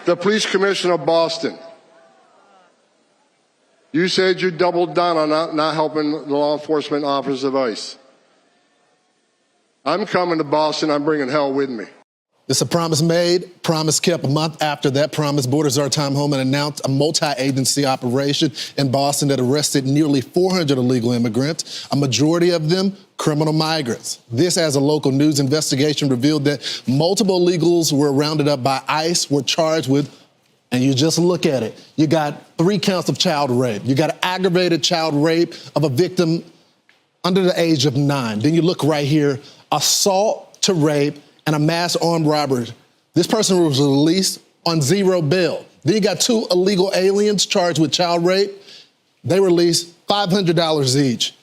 The police commissioner of Boston, you said you doubled down on not helping the law enforcement officers of ICE. I'm coming to Boston. I'm bringing hell with me. It's a promise made, promise kept. A month after that promise, Border Czar Tom Homan announced a multi-agency operation in Boston that arrested nearly 400 illegal immigrants, a majority of them criminal migrants. This, as a local news investigation revealed that multiple illegals were rounded up by ICE, were charged with, and you just look at it, you got 3 counts of child rape. You got aggravated child rape of a victim under the age of 9. Then you look right here, assault to rape and a mass armed robbery. This person was released on 0 bail. Then you got 2 illegal aliens charged with child rape. They released $500 each.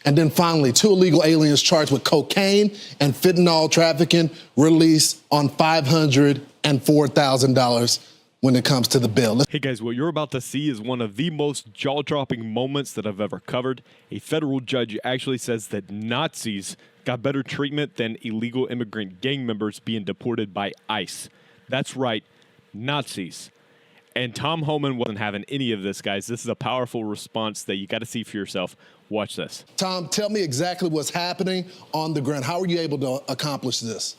And then finally, 2 illegal aliens charged with cocaine and fentanyl trafficking released on $504,000 when it comes to the bill. Hey guys, what you're about to see is one of the most jaw-dropping moments that I've ever covered. A federal judge actually says that Nazis got better treatment than illegal immigrant gang members being deported by ICE. That's right, Nazis. And Tom Homan wasn't having any of this, guys. This is a powerful response that you got to see for yourself. Watch this. Tom, tell me exactly what's happening on the ground. How were you able to accomplish this?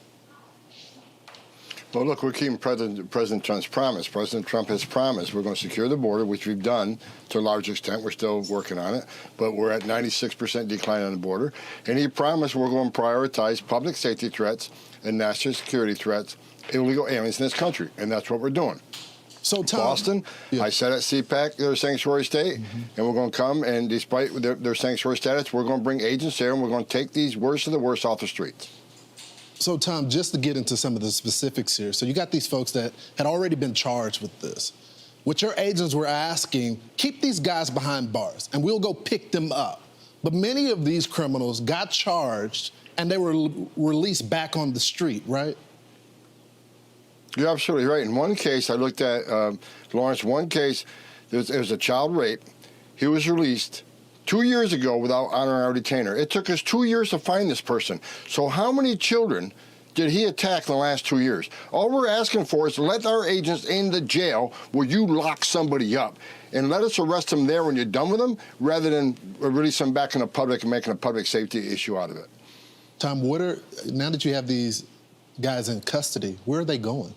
Well, look, we're keeping President Trump's promise. President Trump has promised we're going to secure the border, which we've done to a large extent. We're still working on it, but we're at 96% decline on the border. And he promised we're going to prioritize public safety threats and national security threats, illegal aliens in this country, and that's what we're doing. So, Tom, Boston, I said at CPAC, they're a sanctuary state, and we're going to come, and despite their sanctuary status, we're going to bring agents there, and we're going to take these worst of the worst off the streets. So, Tom, just to get into some of the specifics here, so you got these folks that had already been charged with this. What your agents were asking, keep these guys behind bars, and we'll go pick them up. But many of these criminals got charged, and they were released back on the street, right? You're absolutely right. In one case, I looked at, Lawrence, one case, there was a child rape. He was released 2 years ago without honoring our detainer. It took us 2 years to find this person. So how many children did he attack in the last 2 years? All we're asking for is to let our agents in the jail where you lock somebody up and let us arrest them there when you're done with them rather than release them back in the public and making a public safety issue out of it. Tom, now that you have these guys in custody, where are they going?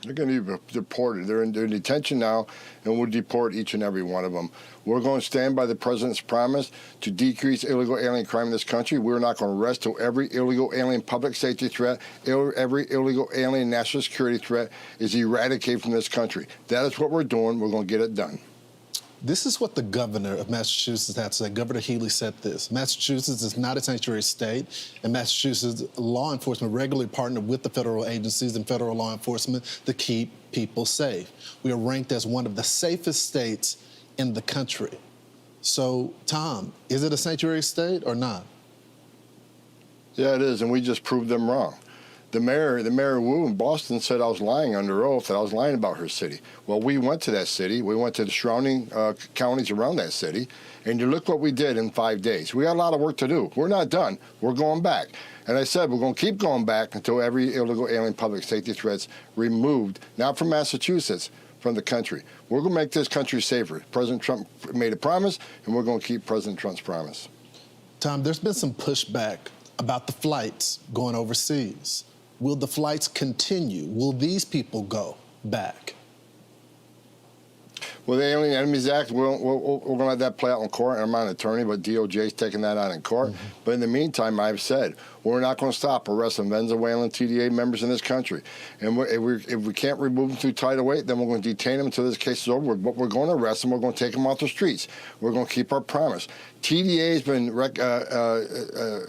They're going to be deported. They're in detention now, and we'll deport each and every one of them. We're going to stand by the president's promise to decrease illegal alien crime in this country. We're not going to rest till every illegal alien public safety threat, every illegal alien national security threat is eradicated from this country. That is what we're doing. We're going to get it done. This is what the governor of Massachusetts had to say. Governor Healey said this: Massachusetts is not a sanctuary state, and Massachusetts law enforcement regularly partner with the federal agencies and federal law enforcement to keep people safe. We are ranked as one of the safest states in the country. So, Tom, is it a sanctuary state or not? Yeah, it is, and we just proved them wrong. The mayor Wu in Boston said I was lying under oath, that I was lying about her city. Well, we went to that city. We went to the surrounding counties around that city, and you look what we did in 5 days. We got a lot of work to do. We're not done. We're going back. And I said we're going to keep going back until every illegal alien public safety threat's removed, not from Massachusetts, from the country. We're going to make this country safer. President Trump made a promise, and we're going to keep President Trump's promise. Tom, there's been some pushback about the flights going overseas. Will the flights continue? Will these people go back? Well, the Alien Enemies Act, we're going to let that play out in court. I'm not an attorney, but DOJ's taking that out in court. But in the meantime, I've said we're not going to stop arresting Venezuelan TDA members in this country. And if we can't remove them through Title 8, then we're going to detain them until this case is over. But we're going to arrest them. We're going to take them off the streets. We're going to keep our promise. TDA has been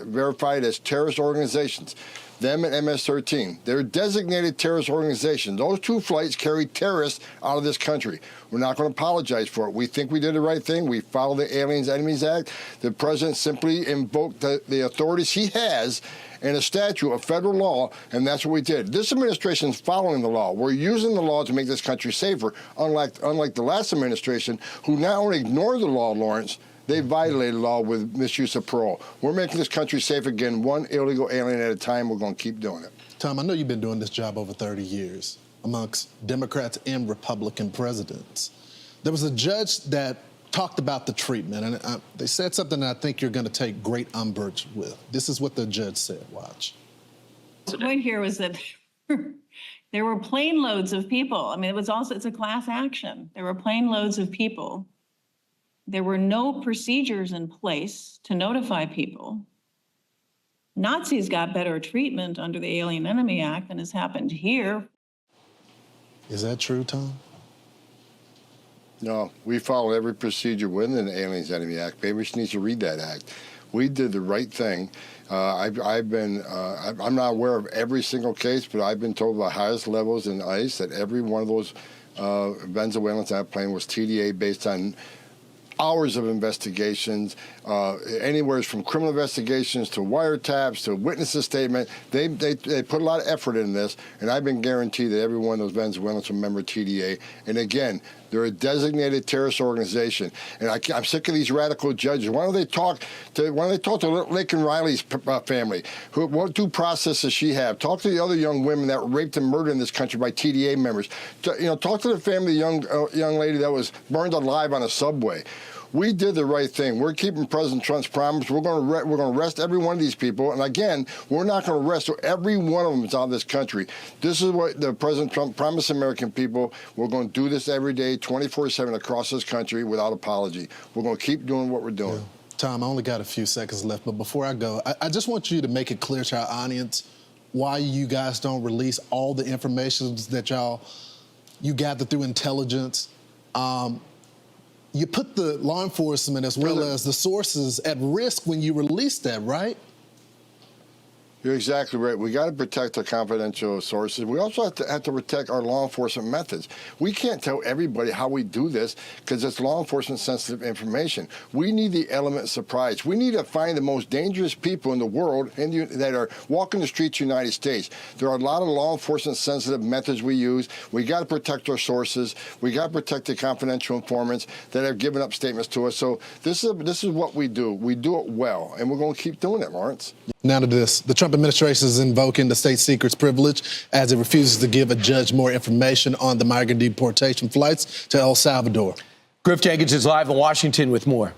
verified as terrorist organizations. Them and MS-13. They're designated terrorist organizations. Those 2 flights carry terrorists out of this country. We're not going to apologize for it. We think we did the right thing. We followed the Alien Enemies Act. The president simply invoked the authorities he has in a statute of federal law, and that's what we did. This administration is following the law. We're using the law to make this country safer, unlike the last administration, who not only ignored the law, Lawrence, they violated law with misuse of parole. We're making this country safe again, one illegal alien at a time. We're going to keep doing it. Tom, I know you've been doing this job over 30 years. amongst Democrats and Republican presidents. There was a judge that talked about the treatment, and they said something that I think you're going to take great umbrage with. This is what the judge said. Watch. The point here was that there were plane loads of people. I mean, it's a class action. There were plane loads of people. There were no procedures in place to notify people. Nazis got better treatment under the Alien Enemy Act than has happened here. Is that true, Tom? No, we follow every procedure within the Aliens Enemy Act. Maybe she needs to read that act. We did the right thing. I'm not aware of every single case, but I've been told by highest levels in ICE that every one of those Venezuelans on that plane was TDA based on hours of investigations, anywhere from criminal investigations to wiretaps to witnesses' statement. They put a lot of effort in this, and I've been guaranteed that every one of those Venezuelans will member TDA. And again, they're a designated terrorist organization, and I'm sick of these radical judges. Why don't they talk to Laken Riley's family? What due process does she have? Talk to the other young women that were raped and murdered in this country by TDA members. Talk to the family of the young lady that was burned alive on a subway. We did the right thing. We're keeping President Trump's promise. We're going to arrest every one of these people. And again, we're not going to arrest every one of them that's out of this country. This is what the President Trump promised American people. We're going to do this every day, 24/7 across this country without apology. We're going to keep doing what we're doing. Yeah. Tom, I only got a few seconds left, but before I go, I just want you to make it clear to our audience why you guys don't release all the information that you gather through intelligence. You put the law enforcement as well as the sources at risk when you release that, right? You're exactly right. We got to protect our confidential sources. We also have to protect our law enforcement methods. We can't tell everybody how we do this because it's law enforcement sensitive information. We need the element of surprise. We need to find the most dangerous people in the world that are walking the streets of the United States. There are a lot of law enforcement sensitive methods we use. We got to protect our sources. We got to protect the confidential informants that have given up statements to us. So this is what we do. We do it well, and we're going to keep doing it, Lawrence. Now to this. The Trump administration is invoking the state secrets privilege as it refuses to give a judge more information on the migrant deportation flights to El Salvador. Griff Jenkins is live in Washington with more.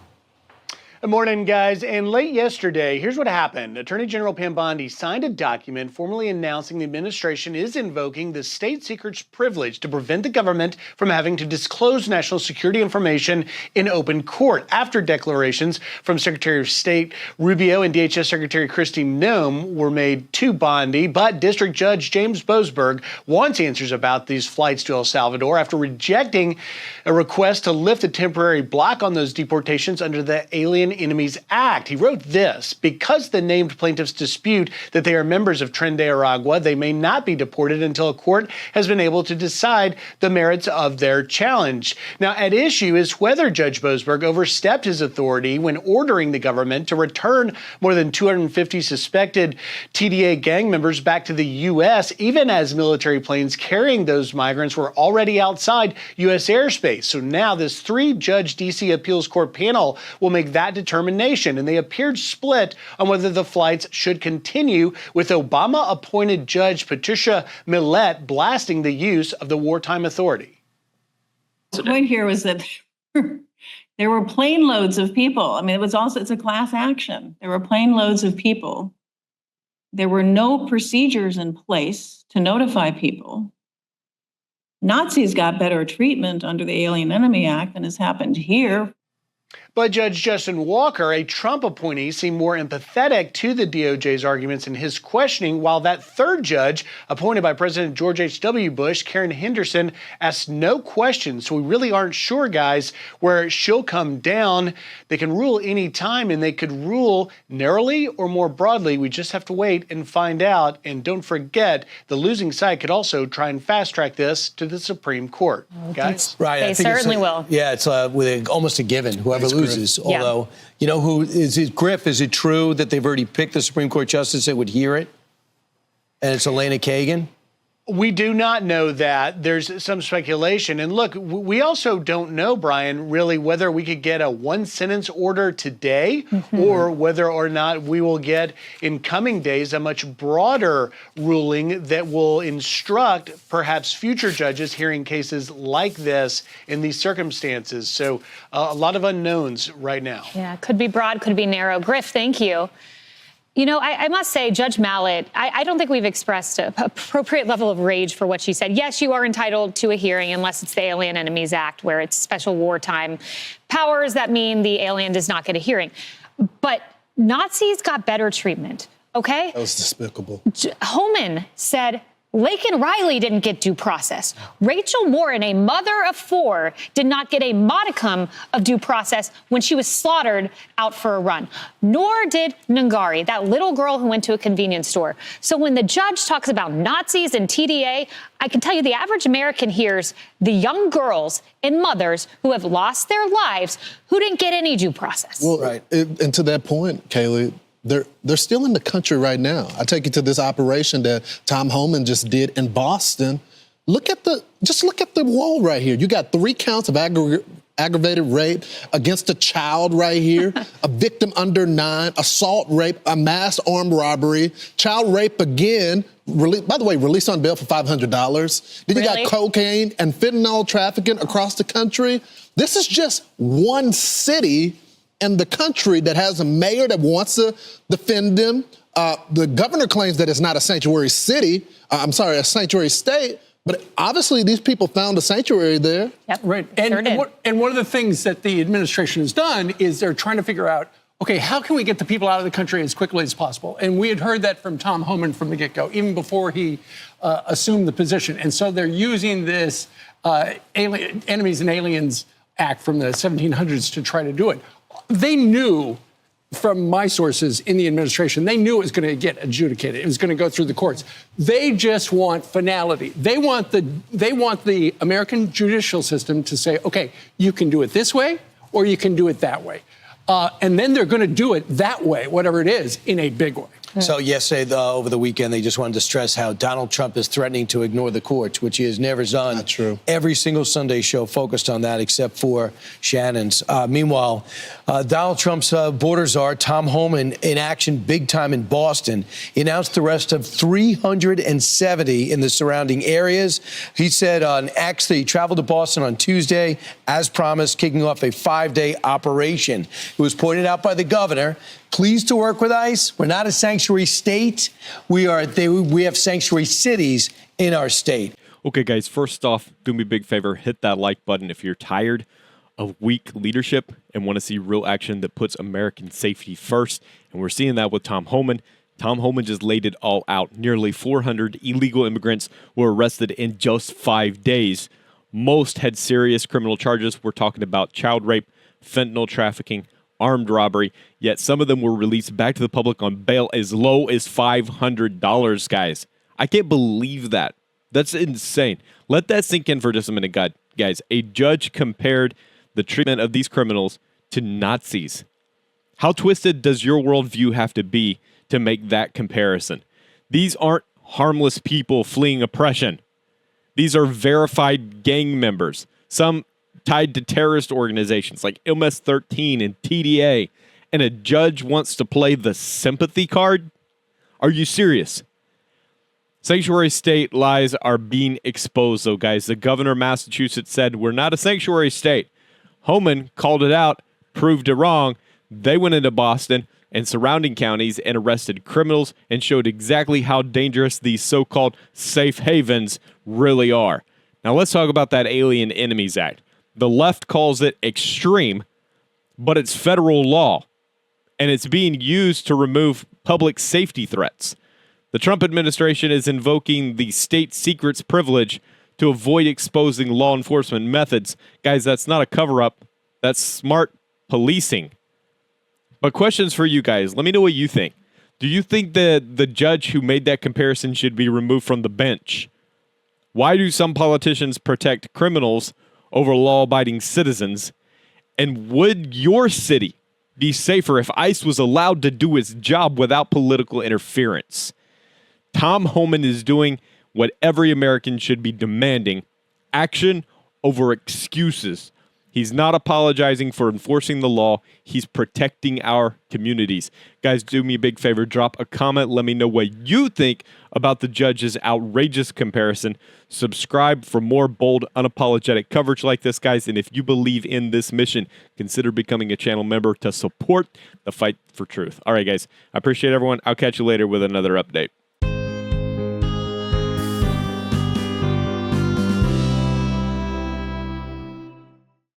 Good morning, guys. And late yesterday, here's what happened. Attorney General Pam Bondi signed a document formally announcing the administration is invoking the state secrets privilege to prevent the government from having to disclose national security information in open court after declarations from Secretary of State Rubio and DHS Secretary Kristi Noem were made to Bondi. But District Judge James Boasberg wants answers about these flights to El Salvador after rejecting a request to lift a temporary block on those deportations under the Alien Enemies Act. He wrote this: because the named plaintiffs dispute that they are members of Tren de Aragua, they may not be deported until a court has been able to decide the merits of their challenge. Now, at issue is whether Judge Boasberg overstepped his authority when ordering the government to return more than 250 suspected TDA gang members back to the U.S., even as military planes carrying those migrants were already outside U.S. airspace. So now this three-judge D.C. appeals court panel will make that determination, and they appeared split on whether the flights should continue, with Obama-appointed Judge Patricia Millett blasting the use of the wartime authority. The point here was that there were plane loads of people. I mean, it's a class action. There were plane loads of people. There were no procedures in place to notify people. Nazis got better treatment under the Alien Enemy Act than has happened here. But Judge Justin Walker, a Trump appointee, seemed more empathetic to the DOJ's arguments in his questioning, while that third judge, appointed by President George H.W. Bush, Karen Henderson, asked no questions. So we really aren't sure, guys, where she'll come down. They can rule any time, and they could rule narrowly or more broadly. We just have to wait and find out. And don't forget, the losing side could also try and fast-track this to the Supreme Court. Guys? Right. They certainly will. Yeah, it's almost a given, whoever loses. Although, you know who is it, Griff, is it true that they've already picked the Supreme Court justice that would hear it? And it's Elena Kagan? We do not know that. There's some speculation. And look, we also don't know, Brian, really whether we could get a one-sentence order today or whether or not we will get in coming days a much broader ruling that will instruct perhaps future judges hearing cases like this in these circumstances. So a lot of unknowns right now. Yeah, could be broad, could be narrow. Griff, thank you. You know, I must say, Judge Mallet, I don't think we've expressed an appropriate level of rage for what she said. Yes, you are entitled to a hearing unless it's the Alien Enemies Act, where it's special wartime powers that mean the alien does not get a hearing. But Nazis got better treatment, okay? That was despicable. Homan said Laken Riley didn't get due process. Rachel Morin, a mother of 4, did not get a modicum of due process when she was slaughtered out for a run. Nor did Nungari, that little girl who went to a convenience store. So when the judge talks about Nazis and TDA, I can tell you the average American hears the young girls and mothers who have lost their lives who didn't get any due process. Well, right. And to that point, Kaylee, they're still in the country right now. I take you to this operation that Tom Homan just did in Boston. Just look at the wall right here. You got 3 counts of aggravated rape against a child right here, a victim under 9, assault rape, a mass armed robbery, child rape again. By the way, released on bail for $500. Then you got cocaine and fentanyl trafficking across the country. This is just one city in the country that has a mayor that wants to defend them. The governor claims that it's not a sanctuary city. A sanctuary state. But obviously, these people found a sanctuary there. Yep. Right. Sure And one of the things that the administration has done is they're trying to figure out, okay, how can we get the people out of the country as quickly as possible? And we had heard that from Tom Homan from the get-go, even before he assumed the position. And so they're using this Enemies and Aliens Act from the 1700s to try to do it. They knew, from my sources in the administration, they knew it was going to get adjudicated. It was going to go through the courts. They just want finality. They want the American judicial system to say, okay, you can do it this way or you can do it that way. And then they're going to do it that way, whatever it is, in a big way. So yesterday, over the weekend, they just wanted to stress how Donald Trump is threatening to ignore the courts, which he has never done. Not true. Every single Sunday show focused on that, except for Shannon's. Meanwhile, Donald Trump's border czar, Tom Homan, in action big time in Boston, he announced the arrest of 370 in the surrounding areas. He said on X that he traveled to Boston on Tuesday, as promised, kicking off a 5-day operation. It was pointed out by the governor. Pleased to work with ICE. We're not a sanctuary state. We have sanctuary cities in our state. Okay, guys, first off, do me a big favor. Hit that like button if you're tired of weak leadership and want to see real action that puts American safety first. And we're seeing that with Tom Homan. Tom Homan just laid it all out. Nearly 400 illegal immigrants were arrested in just 5 days. Most had serious criminal charges. We're talking about child rape, fentanyl trafficking, armed robbery, yet some of them were released back to the public on bail as low as $500, guys. I can't believe that. That's insane. Let that sink in for just a minute, guys. A judge compared the treatment of these criminals to Nazis. How twisted does your worldview have to be to make that comparison? These aren't harmless people fleeing oppression. These are verified gang members. Some tied to terrorist organizations like MS-13 and TDA, and a judge wants to play the sympathy card? Are you serious? Sanctuary state lies are being exposed, though, guys. The governor of Massachusetts said, we're not a sanctuary state. Homan called it out, proved it wrong. They went into Boston and surrounding counties and arrested criminals and showed exactly how dangerous these so-called safe havens really are. Now, let's talk about that Alien Enemies Act. The left calls it extreme, but it's federal law, and it's being used to remove public safety threats. The Trump administration is invoking the state secrets privilege to avoid exposing law enforcement methods. Guys, that's not a cover-up. That's smart policing. But questions for you guys. Let me know what you think. Do you think that the judge who made that comparison should be removed from the bench? Why do some politicians protect criminals over law-abiding citizens? And would your city be safer if ICE was allowed to do its job without political interference? Tom Homan is doing what every American should be demanding: action over excuses. He's not apologizing for enforcing the law. He's protecting our communities. Guys, do me a big favor. Drop a comment. Let me know what you think about the judge's outrageous comparison. Subscribe for more bold, unapologetic coverage like this, guys. And if you believe in this mission, consider becoming a channel member to support the fight for truth. All right, guys. I appreciate everyone. I'll catch you later with another update.